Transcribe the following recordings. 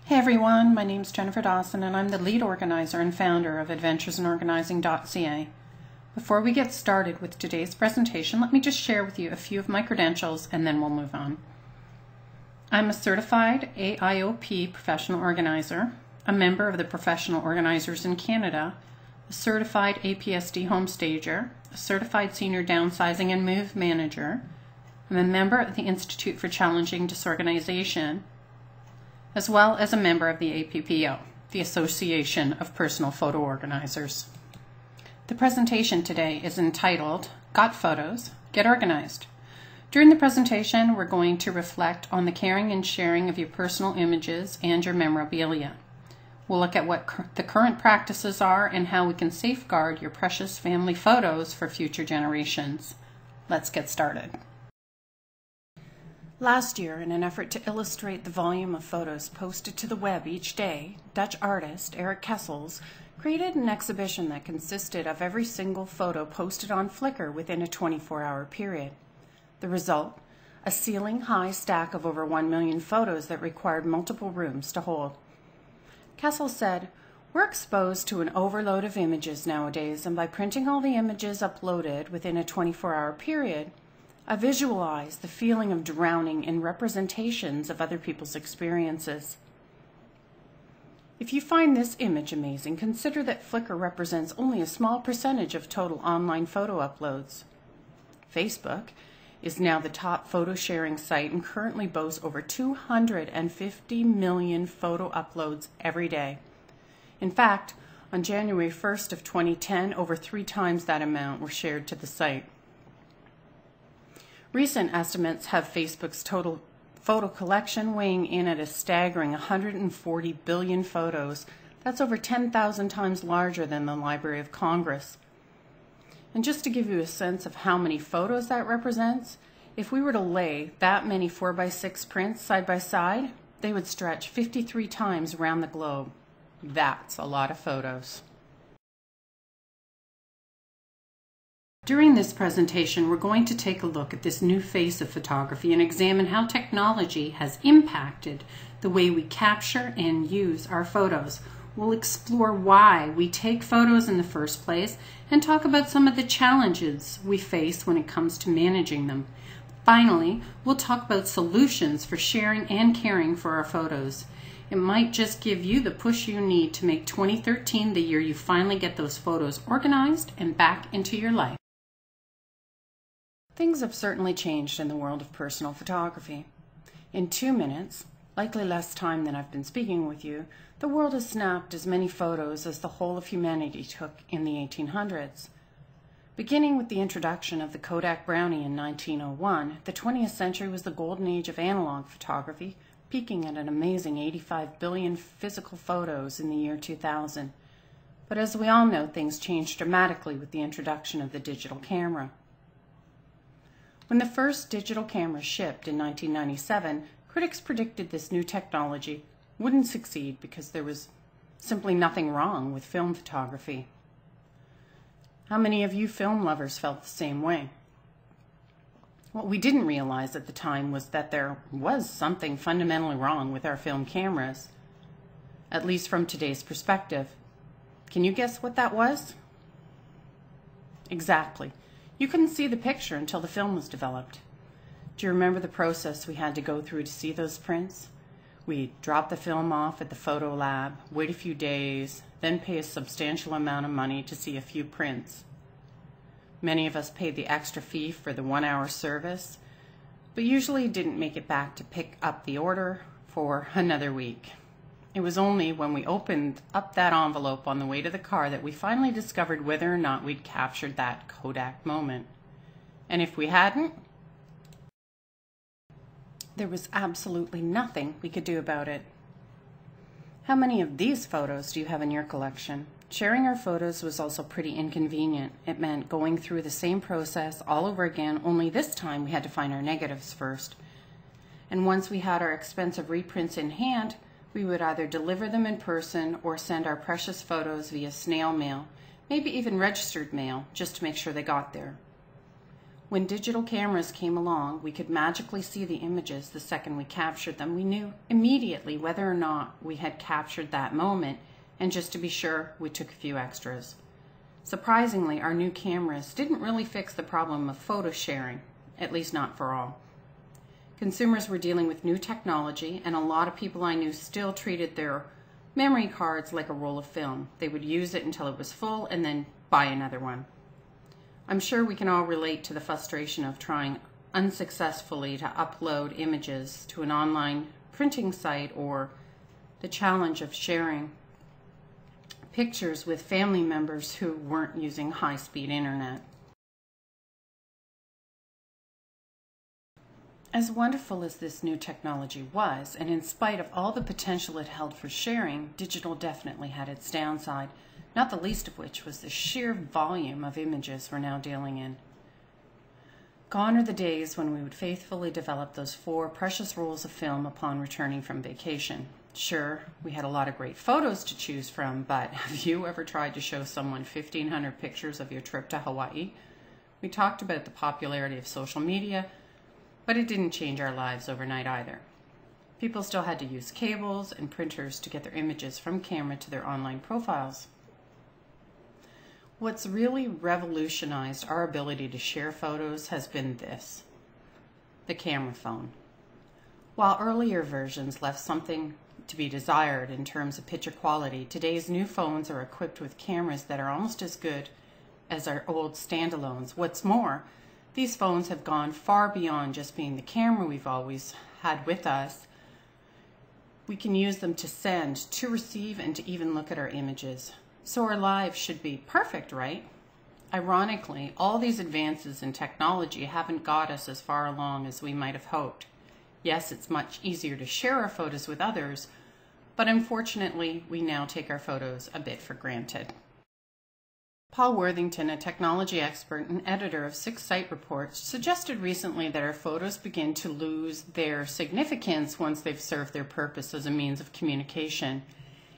Hey everyone, my name's Jennifer Dawson and I'm the lead organizer and founder of adventuresinOrganizing.ca. Before we get started with today's presentation, let me just share with you a few of my credentials and then we'll move on. I'm a certified AIOP professional organizer, a member of the Professional Organizers in Canada, a certified APSD homestager, a certified senior downsizing and move manager. I'm a member of the Institute for Challenging Disorganization, as well as a member of the APPO, the Association of Personal Photo Organizers. The presentation today is entitled, Got Photos? Get Organized. During the presentation, we're going to reflect on the caring and sharing of your personal images and your memorabilia. We'll look at what the current practices are and how we can safeguard your precious family photos for future generations. Let's get started. Last year, in an effort to illustrate the volume of photos posted to the web each day, Dutch artist Eric Kessels created an exhibition that consisted of every single photo posted on Flickr within a 24-hour period. The result? A ceiling-high stack of over 1 million photos that required multiple rooms to hold. Kessels said, "We're exposed to an overload of images nowadays, and by printing all the images uploaded within a 24-hour period, I visualize the feeling of drowning in representations of other people's experiences. If you find this image amazing, consider that Flickr represents only a small percentage of total online photo uploads. Facebook is now the top photo sharing site and currently boasts over 250 million photo uploads every day. In fact, on January 1st of 2010, over 3 times that amount were shared to the site. Recent estimates have Facebook's total photo collection weighing in at a staggering 140 billion photos. That's over 10,000 times larger than the Library of Congress. And just to give you a sense of how many photos that represents, if we were to lay that many 4x6 prints side by side, they would stretch 53 times around the globe. That's a lot of photos. During this presentation, we're going to take a look at this new face of photography and examine how technology has impacted the way we capture and use our photos. We'll explore why we take photos in the first place and talk about some of the challenges we face when it comes to managing them. Finally, we'll talk about solutions for sharing and caring for our photos. It might just give you the push you need to make 2013 the year you finally get those photos organized and back into your life. Things have certainly changed in the world of personal photography. In 2 minutes, likely less time than I've been speaking with you, the world has snapped as many photos as the whole of humanity took in the 1800s. Beginning with the introduction of the Kodak Brownie in 1901, the 20th century was the golden age of analog photography, peaking at an amazing 85 billion physical photos in the year 2000. But as we all know, things changed dramatically with the introduction of the digital camera. When the first digital camera shipped in 1997, critics predicted this new technology wouldn't succeed because there was simply nothing wrong with film photography. How many of you film lovers felt the same way? What we didn't realize at the time was that there was something fundamentally wrong with our film cameras, at least from today's perspective. Can you guess what that was? Exactly. You couldn't see the picture until the film was developed. Do you remember the process we had to go through to see those prints? We'd drop the film off at the photo lab, wait a few days, then pay a substantial amount of money to see a few prints. Many of us paid the extra fee for the 1-hour service, but usually didn't make it back to pick up the order for another week. It was only when we opened up that envelope on the way to the car that we finally discovered whether or not we'd captured that Kodak moment. And if we hadn't, there was absolutely nothing we could do about it. How many of these photos do you have in your collection? Sharing our photos was also pretty inconvenient. It meant going through the same process all over again, only this time we had to find our negatives first. And once we had our expensive reprints in hand, we would either deliver them in person or send our precious photos via snail mail, maybe even registered mail, just to make sure they got there. When digital cameras came along, we could magically see the images the second we captured them. We knew immediately whether or not we had captured that moment, and just to be sure, we took a few extras. Surprisingly, our new cameras didn't really fix the problem of photo sharing, at least not for all. Consumers were dealing with new technology, and a lot of people I knew still treated their memory cards like a roll of film. They would use it until it was full and then buy another one. I'm sure we can all relate to the frustration of trying unsuccessfully to upload images to an online printing site, or the challenge of sharing pictures with family members who weren't using high-speed internet. As wonderful as this new technology was, and in spite of all the potential it held for sharing, digital definitely had its downside, not the least of which was the sheer volume of images we're now dealing in. Gone are the days when we would faithfully develop those 4 precious rolls of film upon returning from vacation. Sure, we had a lot of great photos to choose from, but have you ever tried to show someone 1,500 pictures of your trip to Hawaii? We talked about the popularity of social media, but it didn't change our lives overnight either. People still had to use cables and printers to get their images from camera to their online profiles. What's really revolutionized our ability to share photos has been this: the camera phone. While earlier versions left something to be desired in terms of picture quality, today's new phones are equipped with cameras that are almost as good as our old standalones. What's more, these phones have gone far beyond just being the camera we've always had with us. We can use them to send, to receive, and to even look at our images. So our lives should be perfect, right? Ironically, all these advances in technology haven't got us as far along as we might have hoped. Yes, it's much easier to share our photos with others, but unfortunately, we now take our photos a bit for granted. Paul Worthington, a technology expert and editor of 6 site reports, suggested recently that our photos begin to lose their significance once they've served their purpose as a means of communication.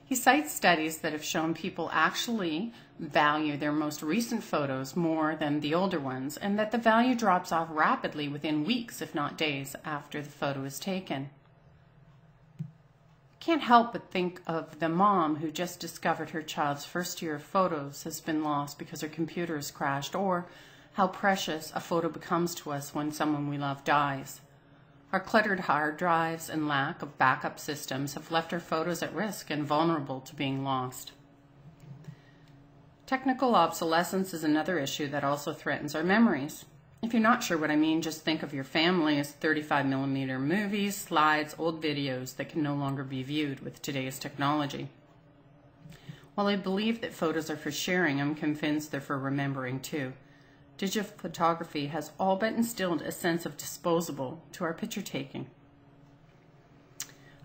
He cites studies that have shown people actually value their most recent photos more than the older ones, and that the value drops off rapidly within weeks, if not days, after the photo is taken. Can't help but think of the mom who just discovered her child's first year of photos has been lost because her computer has crashed, or how precious a photo becomes to us when someone we love dies. Our cluttered hard drives and lack of backup systems have left our photos at risk and vulnerable to being lost. Technical obsolescence is another issue that also threatens our memories. If you're not sure what I mean, just think of your family as 35mm movies, slides, old videos that can no longer be viewed with today's technology. While I believe that photos are for sharing, I'm convinced they're for remembering too. Digital photography has all but instilled a sense of disposable to our picture taking.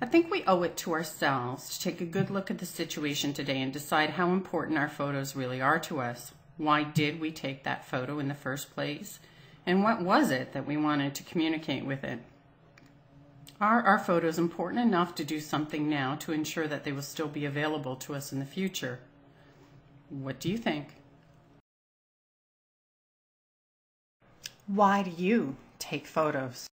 I think we owe it to ourselves to take a good look at the situation today and decide how important our photos really are to us. Why did we take that photo in the first place? And what was it that we wanted to communicate with it? Are our photos important enough to do something now to ensure that they will still be available to us in the future? What do you think? Why do you take photos?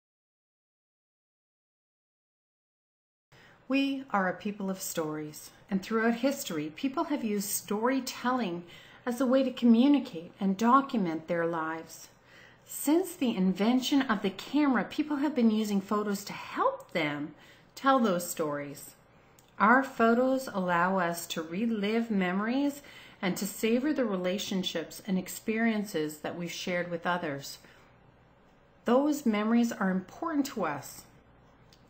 We are a people of stories, and throughout history, people have used storytelling as a way to communicate and document their lives. Since the invention of the camera, people have been using photos to help them tell those stories. Our photos allow us to relive memories and to savor the relationships and experiences that we've shared with others. Those memories are important to us,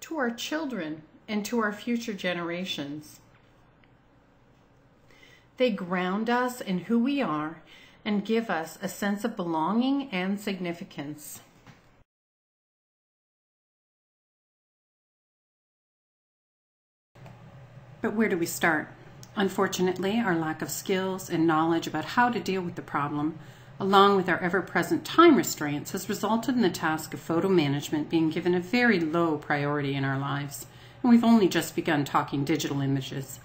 to our children, and to our future generations. They ground us in who we are and give us a sense of belonging and significance. But where do we start? Unfortunately, our lack of skills and knowledge about how to deal with the problem, along with our ever-present time restraints, has resulted in the task of photo management being given a very low priority in our lives, and we've only just begun talking digital images.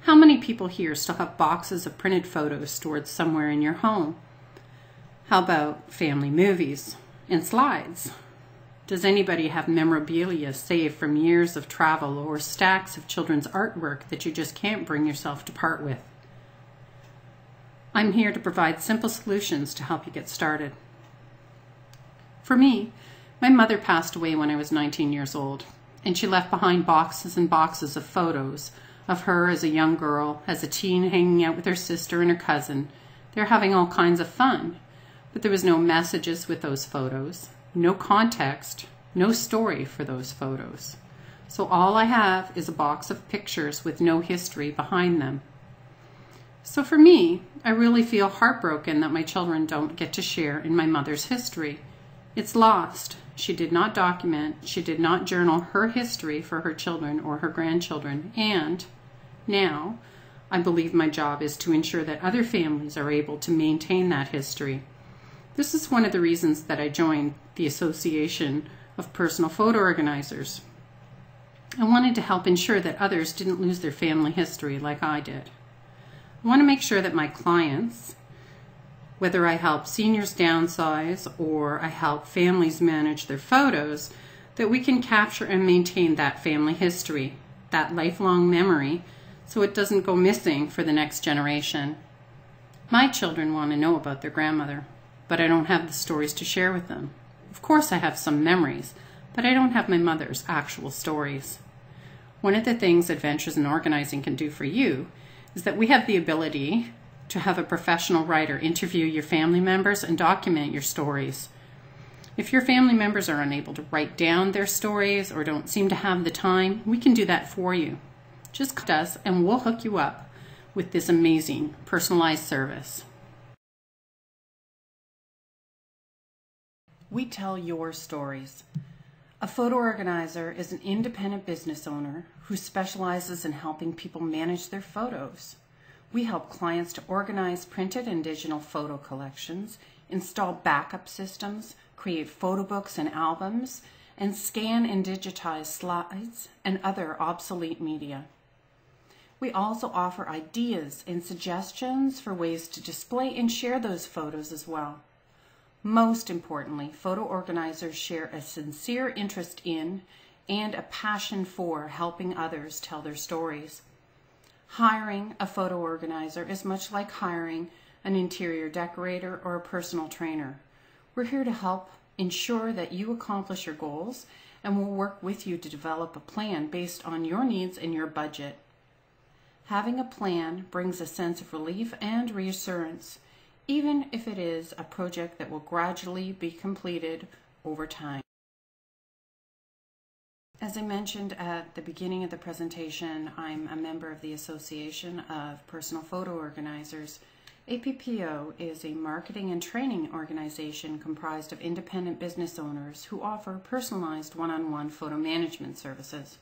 How many people here still have boxes of printed photos stored somewhere in your home? How about family movies and slides? Does anybody have memorabilia saved from years of travel or stacks of children's artwork that you just can't bring yourself to part with? I'm here to provide simple solutions to help you get started. For me, my mother passed away when I was 19 years old, and she left behind boxes and boxes of photos of her as a young girl, as a teen, hanging out with her sister and her cousin. They're having all kinds of fun, but there was no messages with those photos, no context, no story for those photos. So all I have is a box of pictures with no history behind them. So for me, I really feel heartbroken that my children don't get to share in my mother's history. It's lost. She did not document, she did not journal her history for her children or her grandchildren, and now I believe my job is to ensure that other families are able to maintain that history. This is one of the reasons that I joined the Association of Personal Photo Organizers. I wanted to help ensure that others didn't lose their family history like I did. I want to make sure that my clients, whether I help seniors downsize or I help families manage their photos, that we can capture and maintain that family history, that lifelong memory, so it doesn't go missing for the next generation. My children want to know about their grandmother, but I don't have the stories to share with them. Of course I have some memories, but I don't have my mother's actual stories. One of the things Adventures in Organizing can do for you is that we have the ability to have a professional writer interview your family members and document your stories. If your family members are unable to write down their stories or don't seem to have the time, we can do that for you. Just contact us and we'll hook you up with this amazing personalized service. We tell your stories. A photo organizer is an independent business owner who specializes in helping people manage their photos. We help clients to organize printed and digital photo collections, install backup systems, create photo books and albums, and scan and digitize slides and other obsolete media. We also offer ideas and suggestions for ways to display and share those photos as well. Most importantly, photo organizers share a sincere interest in and a passion for helping others tell their stories. Hiring a photo organizer is much like hiring an interior decorator or a personal trainer. We're here to help ensure that you accomplish your goals, and we'll work with you to develop a plan based on your needs and your budget. Having a plan brings a sense of relief and reassurance, even if it is a project that will gradually be completed over time. As I mentioned at the beginning of the presentation, I'm a member of the Association of Personal Photo Organizers. APPO is a marketing and training organization comprised of independent business owners who offer personalized one-on-one photo management services.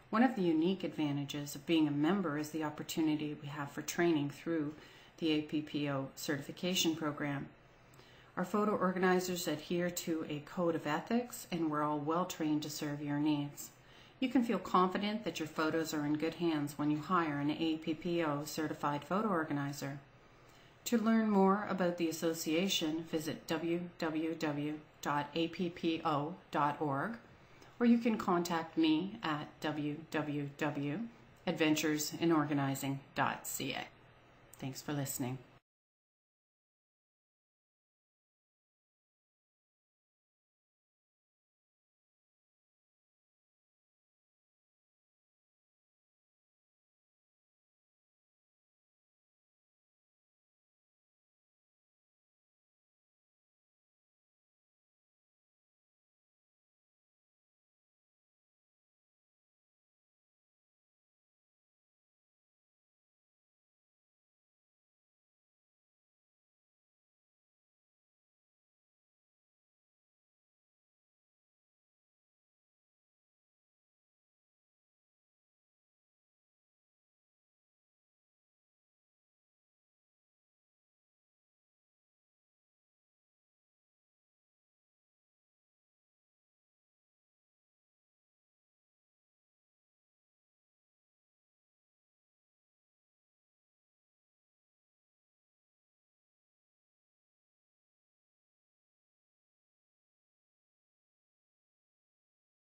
One of the unique advantages of being a member is the opportunity we have for training through the APPO certification program. Our photo organizers adhere to a code of ethics, and we're all well trained to serve your needs. You can feel confident that your photos are in good hands when you hire an APPO certified photo organizer. To learn more about the association, visit www.appo.org, or you can contact me at www.adventuresinorganizing.ca. Thanks for listening.